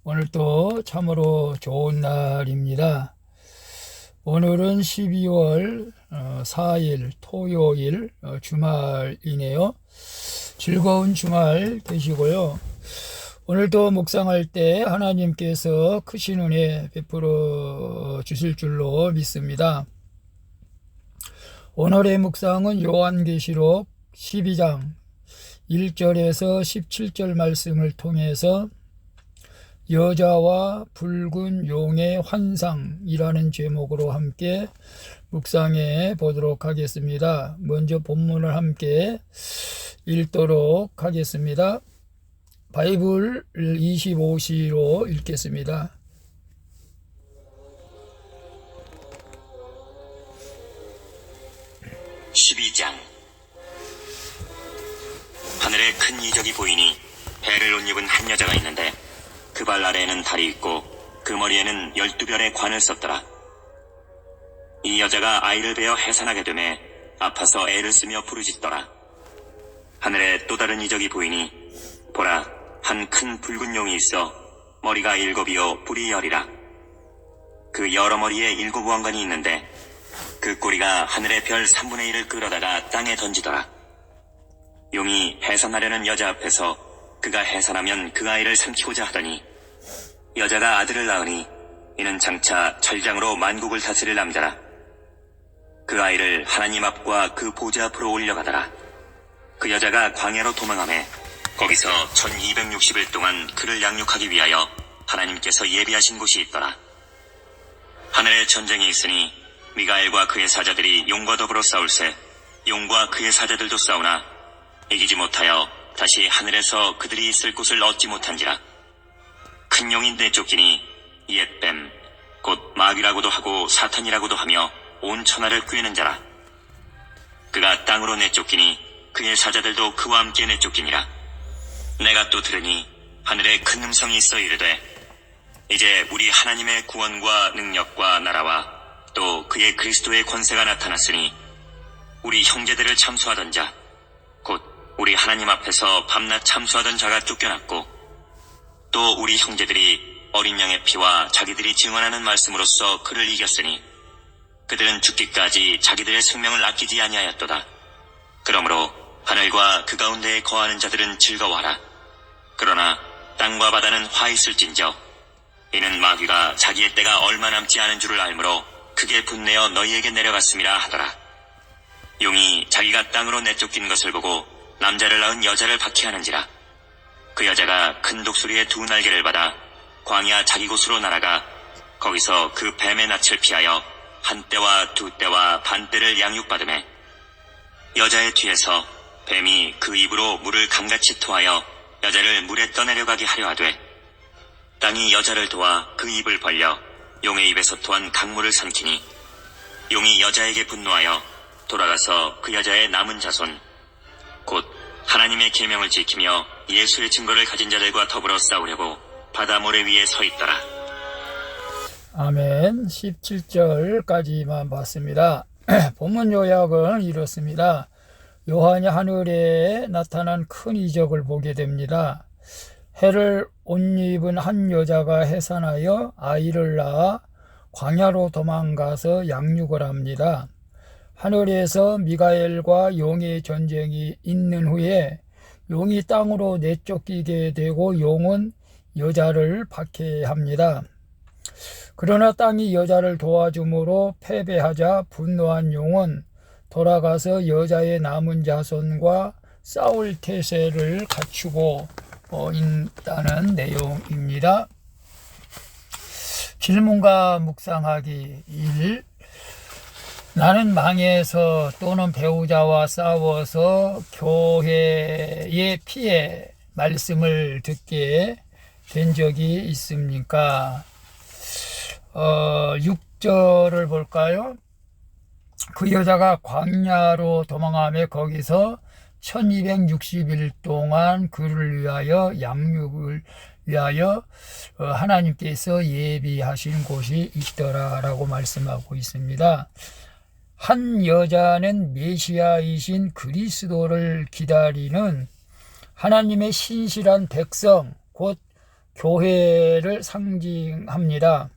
오늘도 참으로 좋은 날입니다. 오늘은 12월 4일 토요일 주말이네요. 즐거운 주말 되시고요. 오늘도 묵상할 때 하나님께서 크신 은혜 베풀어 주실 줄로 믿습니다. 오늘의 묵상은 요한계시록 12장 1절에서 17절 말씀을 통해서 여자와 붉은 용의 환상이라는 제목으로 함께 묵상해 보도록 하겠습니다. 먼저 본문을 함께 읽도록 하겠습니다. 바이블 25시로 읽겠습니다. 하늘에 큰 이적이 보이니 배를 옷 입은 한 여자가 있는데 그 발 아래에는 달이 있고 그 머리에는 12별의 관을 썼더라. 이 여자가 아이를 베어 해산하게 되매 아파서 애를 쓰며 부르짖더라. 하늘에 또 다른 이적이 보이니 보라, 한 큰 붉은 용이 있어 머리가 7이요 뿔이 10이라. 그 여러 머리에 7 왕관이 있는데 그 꼬리가 하늘의 별 3분의 1을 끌어다가 땅에 던지더라. 용이 해산하려는 여자 앞에서 그가 해산하면 그 아이를 삼키고자 하더니 여자가 아들을 낳으니 이는 장차 철장으로 만국을 다스릴 남자라. 그 아이를 하나님 앞과 그 보좌 앞으로 올려가더라. 그 여자가 광야로 도망하매 거기서 1260일 동안 그를 양육하기 위하여 하나님께서 예비하신 곳이 있더라. 하늘에 전쟁이 있으니 미가엘과 그의 사자들이 용과 더불어 싸울세 용과 그의 사자들도 싸우나 이기지 못하여 다시 하늘에서 그들이 있을 곳을 얻지 못한지라. 큰 용이 내쫓기니 옛뱀 곧 마귀라고도 하고 사탄이라고도 하며 온 천하를 꿰는 자라. 그가 땅으로 내쫓기니 그의 사자들도 그와 함께 내쫓기니라. 내가 또 들으니 하늘에 큰 음성이 있어 이르되 이제 우리 하나님의 구원과 능력과 나라와 또 그의 그리스도의 권세가 나타났으니 우리 형제들을 참수하던 자 곧 우리 하나님 앞에서 밤낮 참수하던 자가 쫓겨났고 또 우리 형제들이 어린 양의 피와 자기들이 증언하는 말씀으로써 그를 이겼으니 그들은 죽기까지 자기들의 생명을 아끼지 아니하였도다. 그러므로 하늘과 그 가운데에 거하는 자들은 즐거워하라. 그러나 땅과 바다는 화 있을진저 이는 마귀가 자기의 때가 얼마 남지 않은 줄을 알므로 크게 분내어 너희에게 내려갔음이라 하더라. 용이 자기가 땅으로 내쫓긴 것을 보고 남자를 낳은 여자를 박해하는지라. 그 여자가 큰 독수리의 2 날개를 받아 광야 자기 곳으로 날아가 거기서 그 뱀의 낯을 피하여 1때와 2때와 반때를 양육받으매 여자의 뒤에서 뱀이 그 입으로 물을 강같이 토하여 여자를 물에 떠내려가게 하려 하되 땅이 여자를 도와 그 입을 벌려 용의 입에서 토한 강물을 삼키니 용이 여자에게 분노하여 돌아가서 그 여자의 남은 자손 곧 하나님의 계명을 지키며 예수의 증거를 가진 자들과 더불어 싸우려고 바다 모래 위에 서 있더라. 아멘. 17절까지만 봤습니다. 본문 요약은 이렇습니다. 요한이 하늘에 나타난 큰 이적을 보게 됩니다. 해를 옷 입은 한 여자가 해산하여 아이를 낳아 광야로 도망가서 양육을 합니다. 하늘에서 미가엘과 용의 전쟁이 있는 후에 용이 땅으로 내쫓기게 되고 용은 여자를 박해합니다. 그러나 땅이 여자를 도와줌으로 패배하자 분노한 용은 돌아가서 여자의 남은 자손과 싸울 태세를 갖추고 있다는 내용입니다. 질문과 묵상하기 1. 나는 망해서 또는 배우자와 싸워서 교회의 피해 말씀을 듣게 된 적이 있습니까? 6절을 볼까요? 그 여자가 광야로 도망하며 거기서 1260일 동안 그를 위하여 양육을 위하여 하나님께서 예비하신 곳이 있더라라고 말씀하고 있습니다. 한 여자는 메시아이신 그리스도를 기다리는 하나님의 신실한 백성, 곧 교회를 상징합니다.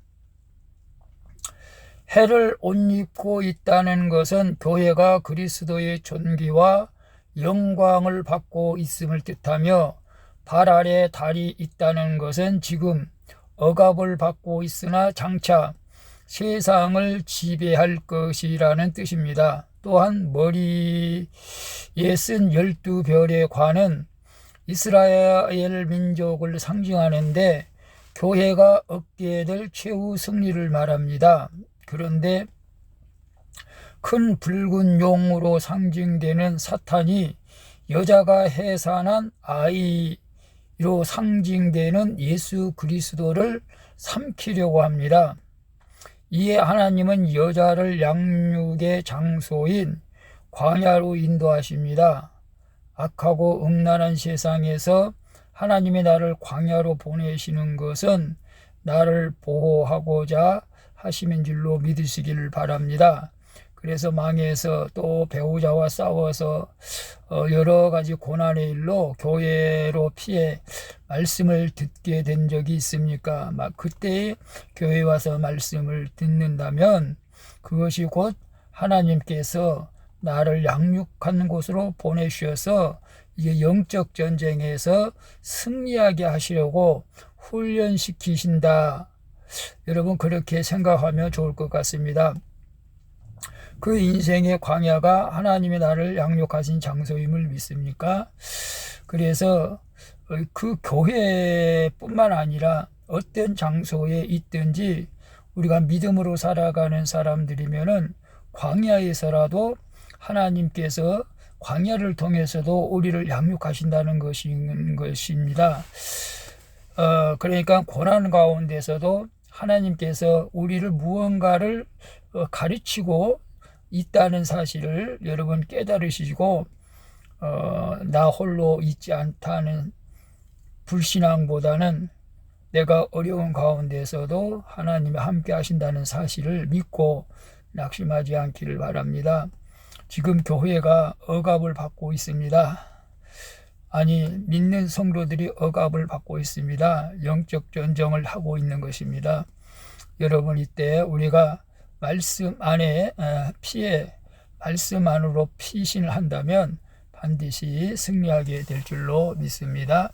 해를 옷 입고 있다는 것은 교회가 그리스도의 존귀와 영광을 받고 있음을 뜻하며, 발 아래 달이 있다는 것은 지금 억압을 받고 있으나 장차 세상을 지배할 것이라는 뜻입니다. 또한 머리에 쓴 12별의 관은 이스라엘 민족을 상징하는데 교회가 얻게 될 최후 승리를 말합니다. 그런데 큰 붉은 용으로 상징되는 사탄이 여자가 해산한 아이로 상징되는 예수 그리스도를 삼키려고 합니다. 이에 하나님은 여자를 양육의 장소인 광야로 인도하십니다. 악하고 음란한 세상에서 하나님이 나를 광야로 보내시는 것은 나를 보호하고자 하시는 줄로 믿으시기를 바랍니다. 그래서 망해서 또 배우자와 싸워서 여러 가지 고난의 일로 교회로 피해 말씀을 듣게 된 적이 있습니까? 막 그때 교회에 와서 말씀을 듣는다면 그것이 곧 하나님께서 나를 양육한 곳으로 보내주셔서 이게 영적 전쟁에서 승리하게 하시려고 훈련시키신다. 여러분 그렇게 생각하면 좋을 것 같습니다. 그 인생의 광야가 하나님이 나를 양육하신 장소임을 믿습니까? 그래서 그 교회뿐만 아니라 어떤 장소에 있든지 우리가 믿음으로 살아가는 사람들이면은 광야에서라도 하나님께서 광야를 통해서도 우리를 양육하신다는 것입니다. 그러니까 고난 가운데서도 하나님께서 우리를 무언가를 가르치고 있다는 사실을 여러분 깨달으시고 나 홀로 있지 않다는 불신앙보다는 내가 어려운 가운데서도 하나님이 함께 하신다는 사실을 믿고 낙심하지 않기를 바랍니다. 지금 교회가 억압을 받고 있습니다. 아니, 믿는 성도들이 억압을 받고 있습니다. 영적 전쟁을 하고 있는 것입니다. 여러분 이때 우리가 말씀 안에 피해 말씀 안으로 피신을 한다면 반드시 승리하게 될 줄로 믿습니다.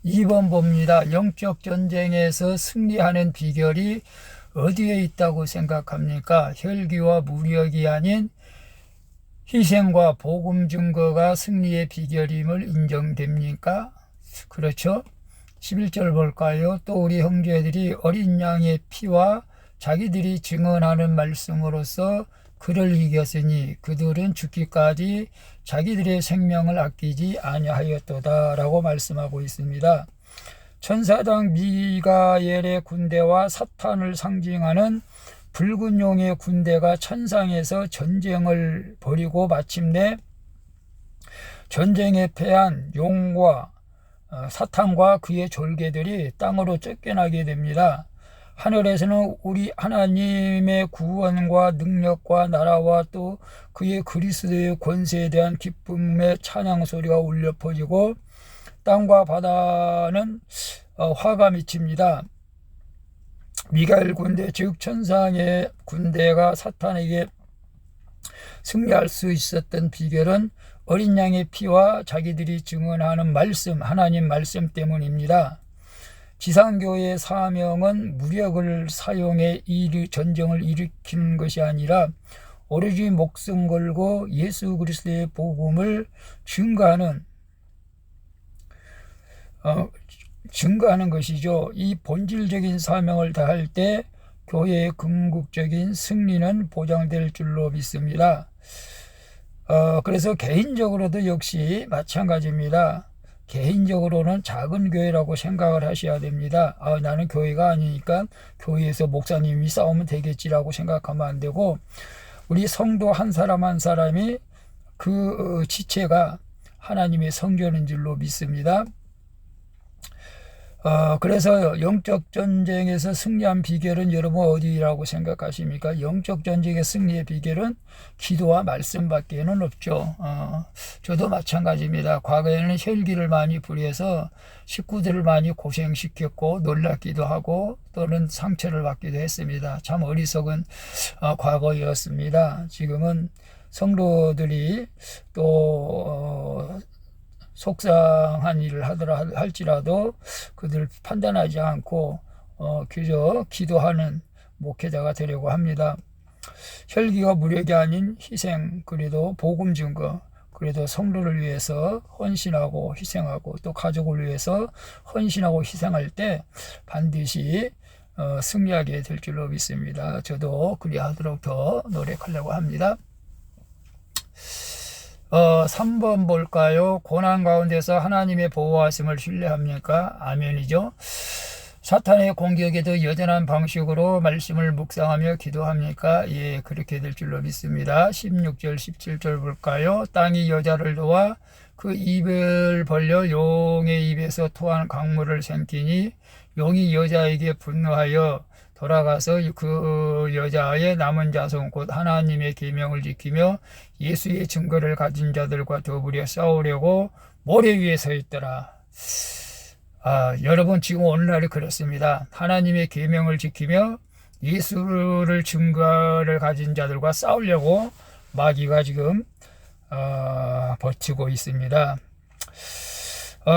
2번 봅니다. 영적 전쟁에서 승리하는 비결이 어디에 있다고 생각합니까? 혈기와 무력이 아닌 희생과 복음 증거가 승리의 비결임을 인정됩니까? 그렇죠? 11절 볼까요? 또 우리 형제들이 어린 양의 피와 자기들이 증언하는 말씀으로써 그를 이겼으니 그들은 죽기까지 자기들의 생명을 아끼지 아니하였도다 라고 말씀하고 있습니다. 천사장 미가엘의 군대와 사탄을 상징하는 붉은 용의 군대가 천상에서 전쟁을 벌이고 마침내 전쟁에 패한 용과 사탄과 그의 졸개들이 땅으로 쫓겨나게 됩니다. 하늘에서는 우리 하나님의 구원과 능력과 나라와 또 그의 그리스도의 권세에 대한 기쁨의 찬양 소리가 울려 퍼지고 땅과 바다는 화가 미칩니다. 미가엘 군대 즉 천상의 군대가 사탄에게 승리할 수 있었던 비결은 어린 양의 피와 자기들이 증언하는 말씀, 하나님 말씀 때문입니다. 지상교회의 사명은 무력을 사용해 전쟁을 일으키는 것이 아니라 오로지 목숨 걸고 예수 그리스도의 복음을 증거하는 것이죠. 이 본질적인 사명을 다할 때 교회의 궁극적인 승리는 보장될 줄로 믿습니다. 그래서 개인적으로도 역시 마찬가지입니다. 개인적으로는 작은 교회라고 생각을 하셔야 됩니다. 나는 교회가 아니니까 교회에서 목사님이 싸우면 되겠지라고 생각하면 안 되고 우리 성도 한 사람 한 사람이 그 지체가 하나님의 성전인 줄로 믿습니다. 그래서 영적 전쟁에서 승리한 비결은 여러분 어디라고 생각하십니까? 영적 전쟁의 승리의 비결은 기도와 말씀밖에는 없죠. 저도 마찬가지입니다. 과거에는 혈기를 많이 부려서 식구들을 많이 고생시켰고 놀랍기도 하고 또는 상처를 받기도 했습니다. 참 어리석은 과거였습니다. 지금은 성도들이 또 속상한 일을 할지라도 그들 판단하지 않고 그저 기도하는 목회자가 되려고 합니다. 혈기가 무력이 아닌 희생, 그래도 복음 증거, 그래도 성도를 위해서 헌신하고 희생하고 또 가족을 위해서 헌신하고 희생할 때 반드시 승리하게 될 줄로 믿습니다. 저도 그리하도록 더 노력하려고 합니다. 3번 볼까요? 고난 가운데서 하나님의 보호하심을 신뢰합니까? 아멘이죠. 사탄의 공격에도 여전한 방식으로 말씀을 묵상하며 기도합니까? 예, 그렇게 될 줄로 믿습니다. 16절, 17절 볼까요? 땅이 여자를 도와 그 입을 벌려 용의 입에서 토한 강물을 생기니 용이 여자에게 분노하여 돌아가서 그 여자의 남은 자손 곧 하나님의 계명을 지키며 예수의 증거를 가진 자들과 더불어 싸우려고 모래 위에 서 있더라. 여러분 지금 오늘날이 그렇습니다. 하나님의 계명을 지키며 예수를 증거를 가진 자들과 싸우려고 마귀가 지금 버티고 있습니다.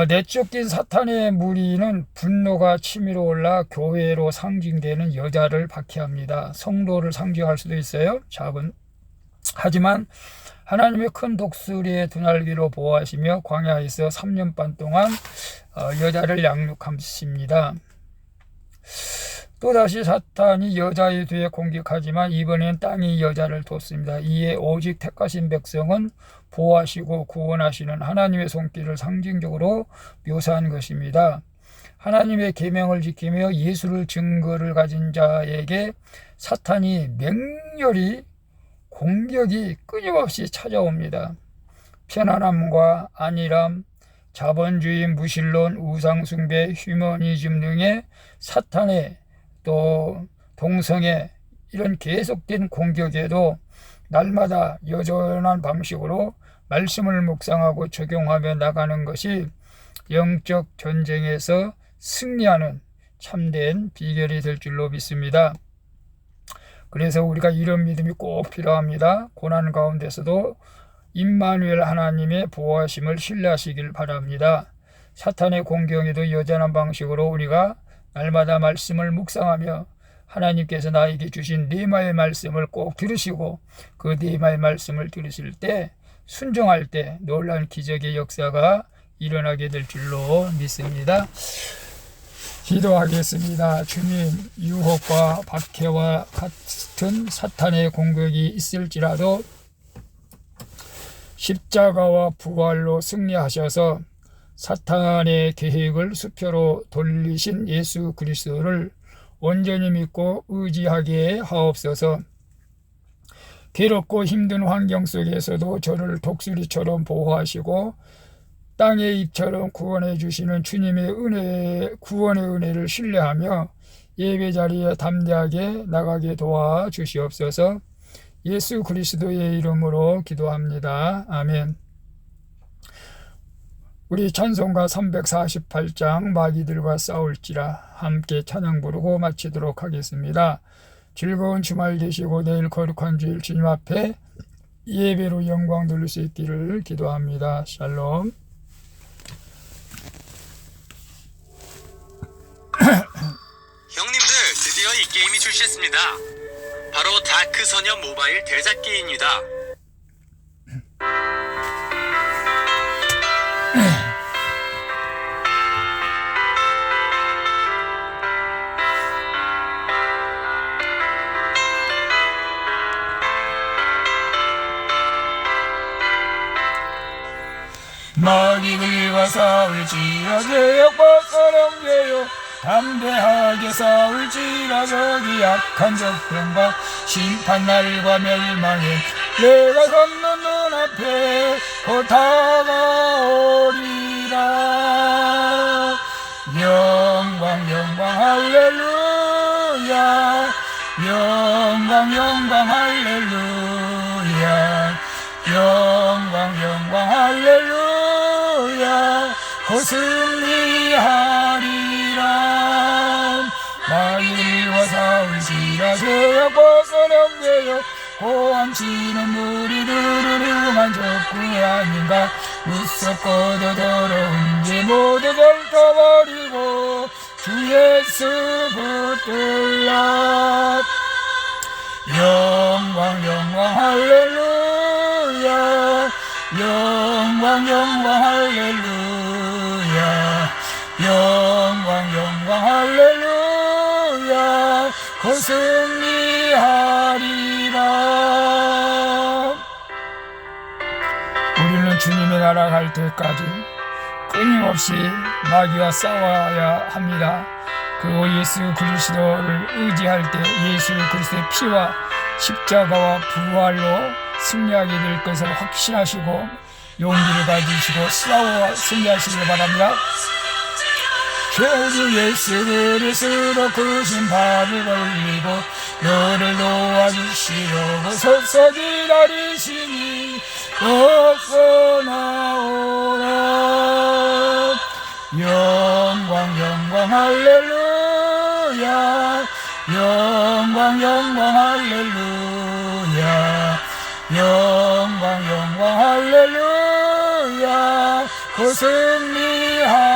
내쫓긴 사탄의 무리는 분노가 치밀어 올라 교회로 상징되는 여자를 박해합니다. 성도를 상징할 수도 있어요. 하지만 하나님의 큰 독수리의 두 날개로 보호하시며 광야에서 3년 반 동안 여자를 양육하십니다. 또다시 사탄이 여자의 뒤에 공격하지만 이번엔 땅이 여자를 뒀습니다. 이에 오직 택하신 백성은 보호하시고 구원하시는 하나님의 손길을 상징적으로 묘사한 것입니다. 하나님의 계명을 지키며 예수를 증거를 가진 자에게 사탄이 맹렬히 공격이 끊임없이 찾아옵니다. 편안함과 안일함, 자본주의, 무신론, 우상숭배, 휴머니즘 등의 사탄의 또 동성애 이런 계속된 공격에도 날마다 여전한 방식으로 말씀을 묵상하고 적용하며 나가는 것이 영적 전쟁에서 승리하는 참된 비결이 될 줄로 믿습니다. 그래서 우리가 이런 믿음이 꼭 필요합니다. 고난 가운데서도 임마누엘 하나님의 보호하심을 신뢰하시길 바랍니다. 사탄의 공격에도 여전한 방식으로 우리가 날마다 말씀을 묵상하며 하나님께서 나에게 주신 네마의 말씀을 꼭 들으시고 그 네마의 말씀을 들으실 때 순종할 때 놀라운 기적의 역사가 일어나게 될 줄로 믿습니다. 기도하겠습니다. 주님, 유혹과 박해와 같은 사탄의 공격이 있을지라도 십자가와 부활로 승리하셔서 사탄의 계획을 수표로 돌리신 예수 그리스도를 온전히 믿고 의지하게 하옵소서. 괴롭고 힘든 환경 속에서도 저를 독수리처럼 보호하시고 땅의 잎처럼 구원해 주시는 주님의 구원의 은혜를 신뢰하며 예배 자리에 담대하게 나가게 도와 주시옵소서. 예수 그리스도의 이름으로 기도합니다. 아멘. 우리 찬송가 348장 마귀들과 싸울지라 함께 찬양 부르고 마치도록 하겠습니다. 즐거운 주말 되시고 내일 거룩한 주일 주님 앞에 예배로 영광 돌릴 수 있기를 기도합니다. 샬롬. 형님들, 드디어 이 게임이 출시했습니다. 바로 다크소녀 모바일 대작기입니다. 마귀들과 싸울지라 죄악과 사랑되어 담대하게 싸울지라 저기 약한 적병과 심판날과 멸망에 내가 섰는 눈앞에 곧 다가오리라. 영광 할렐루야. 영광 영광 할렐루야. 영광 영광 할렐루야. 승리하리라. 마귀와 싸울지라 죄악 벗어넘겨요. 고함치는 무리들을 흉한 적군 아닌가. 무섭고도 더러운 죄 모두 덜어버리고 주 예수 붙들라. 영광 영광 할렐루야. 영광 영광 할렐루야. 영광 영광 할렐루야. 승리하리라. 우리는 주님의 나라 갈 때까지 끊임없이 마귀와 싸워야 합니다. 그리고 예수 그리스도를 의지할 때 예수 그리스도의 피와 십자가와 부활로 승리하게 될 것을 확신하시고 용기를 가지시고 싸워 승리하시길 바랍니다. 죄주 예수 그리스도 그 심판을 걸리고 너를 도와주시려고 서서 기다리시니 어서 나오라. 영광 영광 할렐루야. 영광 영광 할렐루야. 영광 영광 할렐루야. 승리하